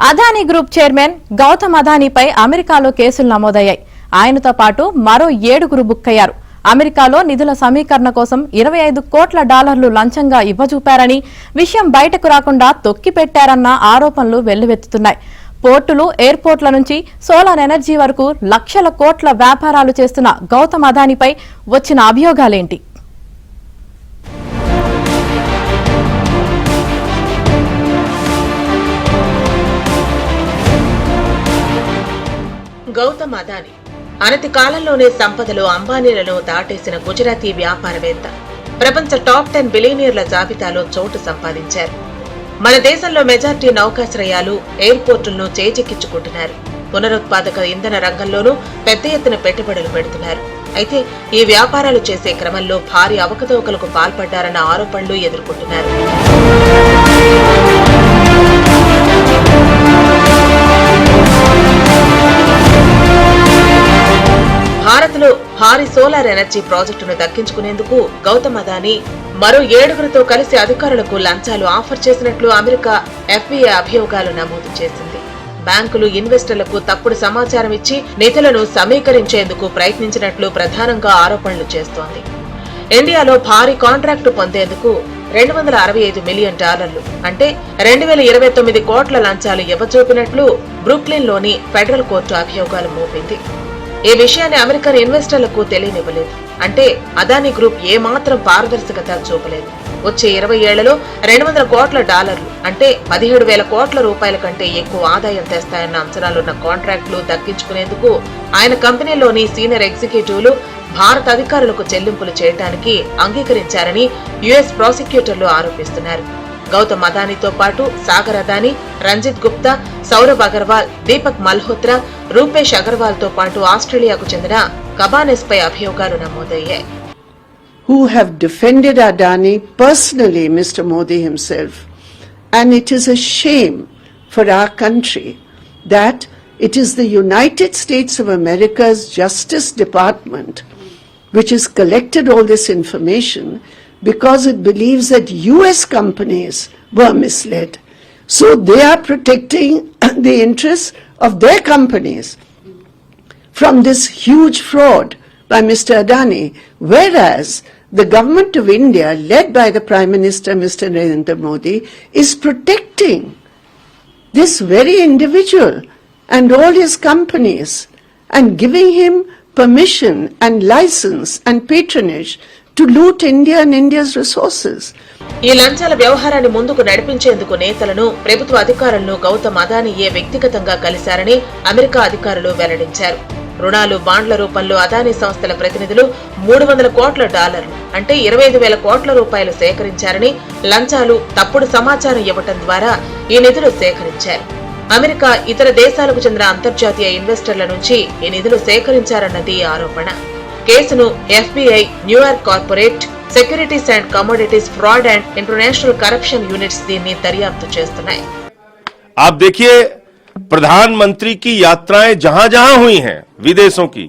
Adani group chairman Gautam అదానీపై అమెరికాలో కేసులు నమోదయ్యాయి. ఆయనతో పాటు మరో 7గురు బుక్కయ్యారు. అమెరికాలో నిధుల సమీకరణ కోసం $25 కోట్ల లంచంగా ఇవ్వజూపారని, విషయం బయటకు రాకుండా తొక్కిపెట్టారన్న ఆరోపణలు వెల్లువెత్తుతున్నాయి. పోర్టులు, ఎయిర్పోర్ట్ల నుంచి సోలార్ ఎనర్జీ వరకు లక్షల కోట్ల వ్యాపారాలు చేస్తున్న గౌతమ్ అదానీపై వచ్చిన అభియోగాలేంటి? గౌతమ్ అదానీ అనతి కాలంలోనే సంపదలో అంబానీలను దాటేసిన గుజరాతీ వ్యాపారవేత్త. ప్రపంచ టాప్ 10 బిలియనీర్ల జాబితాలో చోటు సంపాదించారు. మన దేశంలో మెజార్టీ నౌకాశ్రయాలు, ఎయిర్పోర్టులను చేజిక్కించుకుంటున్నారు. పునరుత్పాదక ఇంధన రంగంలోనూ పెద్ద ఎత్తున పెట్టుబడులు పెడుతున్నారు. అయితే ఈ వ్యాపారాలు చేసే క్రమంలో భారీ అవకతవకలకు పాల్పడ్డారన్న ఆరోపణలు ఎదుర్కొంటున్నారు. భారత్లో భారీ సోలార్ ఎనర్జీ ప్రాజెక్టును దక్కించుకునేందుకు గౌతమ్ అదానీ మరో 7గురితో కలిసి అధికారులకు లంచాలు ఆఫర్ చేసినట్లు అమెరికా FBI అభియోగాలు నమోదు చేసింది. బ్యాంకులు ఇన్వెస్టర్లకు తప్పుడు సమాచారం ఇచ్చి నిధులను సమీకరించేందుకు ప్రయత్నించినట్లు ప్రధానంగా ఆరోపణలు చేస్తోంది. ఇండియాలో భారీ కాంట్రాక్టు పొందేందుకు $265 మిలియన్ అంటే 2029 కోట్ల లంచాలు ఇవ్వచూపినట్లు బ్రూక్లిన్లోని ఫెడరల్ కోర్టు అభియోగాలు మోపింది. ఈ విషయాన్ని అమెరికన్ ఇన్వెస్టర్లకు తెలియనివ్వలేదు. అంటే అదానీ గ్రూప్ ఏమాత్రం పారదర్శకత చూపలేదు. వచ్చే 20 ఏళ్లలో $200 కోట్ల అంటే 17,000 కోట్ల రూపాయల కంటే ఎక్కువ ఆదాయం తెస్తాయన్న అంచనాలున్న కాంట్రాక్టులు దక్కించుకునేందుకు ఆయన కంపెనీలోని సీనియర్ ఎగ్జిక్యూటివ్లు భారత అధికారులకు చెల్లింపులు చేయడానికి అంగీకరించారని యుఎస్ ప్రాసిక్యూటర్లు ఆరోపిస్తున్నారు. గౌతమ్ అదానీతో పాటు సాగర్ అదానీ, రంజిత్ గుప్తా, సౌరభ్ అగర్వాల్, దీపక్ మల్హోత్రా, రూపేష్ అగర్వాల్ తో పాటు ఆస్ట్రేలియాకు చెందిన కబానెస్ పై అభియోగాలు నమోదయ్యాయి. Who have defended Adani personally, Mr. Modi himself. And it is a shame for our country that it is the United States of America's Justice Department which has collected all this information because it believes that US companies were misled. So they are protecting the interests of their companies from this huge fraud by Mr. Adani, whereas the government of India, led by the Prime Minister, Mr. Narendra Modi, is protecting this very individual and all his companies and giving him permission and license and patronage to loot India and India's resources. ఈ లంచాల వ్యవహారాన్ని ముందుకు నడిపించేందుకు నేతలను, ప్రభుత్వ అధికారులను గౌతమ్ అదానీయే వ్యక్తిగతంగా కలిశారని America అధికారులు వెల్లడించారు. రుణాలు, బాండ్ల రూపంలో అదానీ సంస్థల ప్రతినిధులు $300 కోట్ల అంటే 25,000 కోట్ల రూపాయలు సేకరించారని, లంచాలు, తప్పుడు సమాచారం ఇవ్వటం ద్వారా ఈ నిధులు సేకరించారు. అమెరికా, ఇతర దేశాలకు చెందిన అంతర్జాతీయ ఇన్వెస్టర్ల నుంచి ఈ నిధులు సేకరించారన్నది ఆరోపణ. కేసును FBI, New York corporate securities and commodities fraud and international corruption units దీన్ని దర్యాప్తు చేస్తున్నాయి. आप देखिए, प्रधानमंत्री की यात्राएं जहां जहां हुई हैं विदेशों की,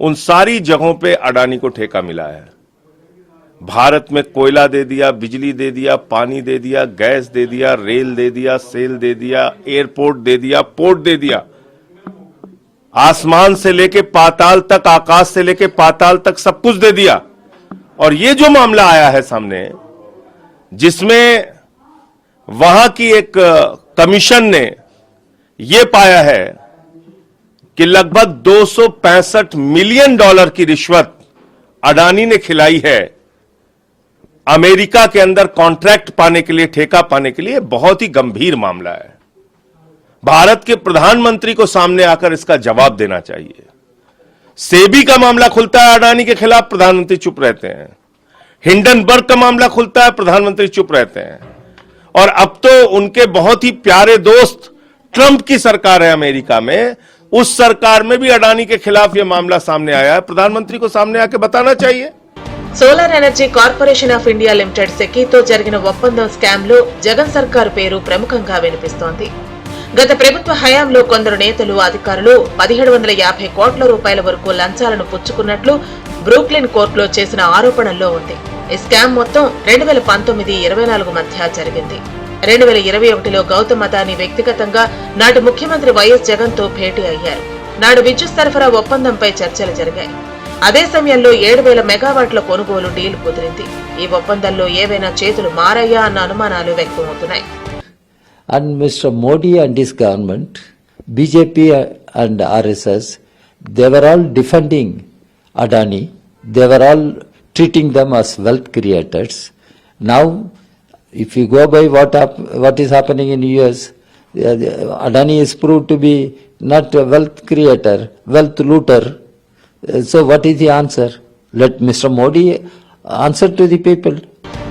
उन सारी जगहों पे अडानी को ठेका मिला है. भारत में कोयला दे दिया, बिजली दे दिया, पानी दे दिया, गैस दे दिया, रेल दे दिया, सेल दे दिया, एयरपोर्ट दे दिया, पोर्ट दे दिया. आसमान से लेके पाताल तक, आकाश से लेके पाताल तक सब कुछ दे दिया. और ये जो मामला आया है सामने, जिसमें वहां की एक कमीशन ने यह पाया है कि लगभग $265 मिलियन की रिश्वत अडानी ने खिलाई है अमेरिका के अंदर कॉन्ट्रैक्ट पाने के लिए, ठेका पाने के लिए, बहुत ही गंभीर मामला है. भारत के प्रधानमंत्री को सामने आकर इसका जवाब देना चाहिए. सेबी का मामला खुलता है अडानी के खिलाफ, प्रधानमंत्री चुप रहते हैं. हिंडनबर्ग का मामला खुलता है, प्रधानमंत्री चुप रहते हैं. और अब तो उनके बहुत ही प्यारे दोस्त ट्रंप की सरकार है अमेरिका में, उस सरकार में भी अडानी के खिलाफ यह मामला सामने आया है. प्रधानमंत्री को सामने आके बताना चाहिए. Solar energy corporation of India limited సెకీతో జరిగిన ఒప్పందం స్కామ్ లో జగన్ సర్కార్ పేరు ప్రముఖంగా వినిపిస్తోంది. గత ప్రభుత్వ హయాంలో కొందరు నేతలు, అధికారులు 1750 కోట్ల రూపాయల వరకు లంచాలను పుచ్చుకున్నట్లు బ్రూక్లిన్ కోర్టులో చేసిన ఆరోపణల్లో ఉంది. ఈ స్కామ్ మొత్తం 2019-24 మధ్య జరిగింది. 2021లో గౌతమ్ అదానీ వ్యక్తిగతంగా నాటి ముఖ్యమంత్రి వైఎస్ జగన్ తో భేటీ అయ్యారు. నాడు విద్యుత్ సరఫరా ఒప్పందంపై చర్చలు జరిగాయి. అదే సమయంలో 7,000 మెగావాట్ల కొనుగోలు డీల్ కుదిరింది. ఈ ఒప్పందంలో ఏవైనా చేతులు మారాయా అన్న అనుమానాలు వ్యక్తమవుతున్నాయి. And Mr. Modi and his government, BJP and RSS, they were all defending Adani. They were all treating them as wealth creators. Now, if you go by what is happening in US, Adani is proved to be not a wealth creator, wealth looter. So what is the answer? Let Mr. Modi answer to the people.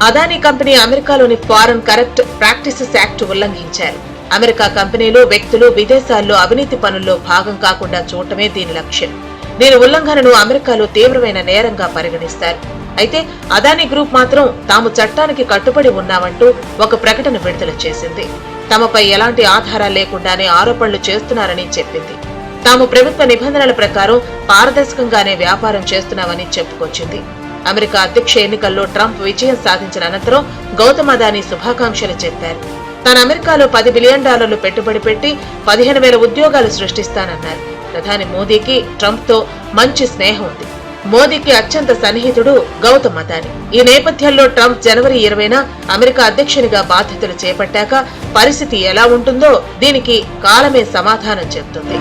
Adani company అమెరికాలోని foreign corrupt practices act ఉల్లంఘించారు. America కంపెనీలు, వ్యక్తులు విదేశాల్లో అవినీతి పనుల్లో భాగం కాకుండా చూడటమే దీని లక్ష్యం. దీని ఉల్లంఘనను అమెరికాలో తీవ్రమైన నేరంగా పరిగణిస్తారు. అయితే అదానీ గ్రూప్ మాత్రం తాము చట్టానికి కట్టుబడి ఉన్నామంటూ ఒక ప్రకటన విడుదల చేసింది. తమపై ఎలాంటి ఆధారాలు లేకుండానే ఆరోపణలు చేస్తున్నారని చెప్పింది. తాము ప్రభుత్వ నిబంధనల ప్రకారం పారదర్శకంగానే వ్యాపారం చేస్తున్నామని చెప్పుకొచ్చింది. అమెరికా అధ్యక్ష ఎన్నికల్లో ట్రంప్ విజయం సాధించిన అనంతరం గౌతమ్ అదానీ శుభాకాంక్షలు చెప్పారు. తాను అమెరికాలో $10 బిలియన్ పెట్టుబడి పెట్టి 15,000 ఉద్యోగాలు సృష్టిస్తానన్నారు. ప్రధాని మోదీకి ట్రంప్ తో మంచి స్నేహం ఉంది. మోదీకి అత్యంత సన్నిహితుడు గౌతమ్ అదానీ. ఈ నేపథ్యంలో ట్రంప్ జనవరి 20న అమెరికా అధ్యక్షునిగా బాధ్యతలు చేపట్టాక పరిస్థితి ఎలా ఉంటుందో దీనికి కాలమే సమాధానం చెప్తుంది.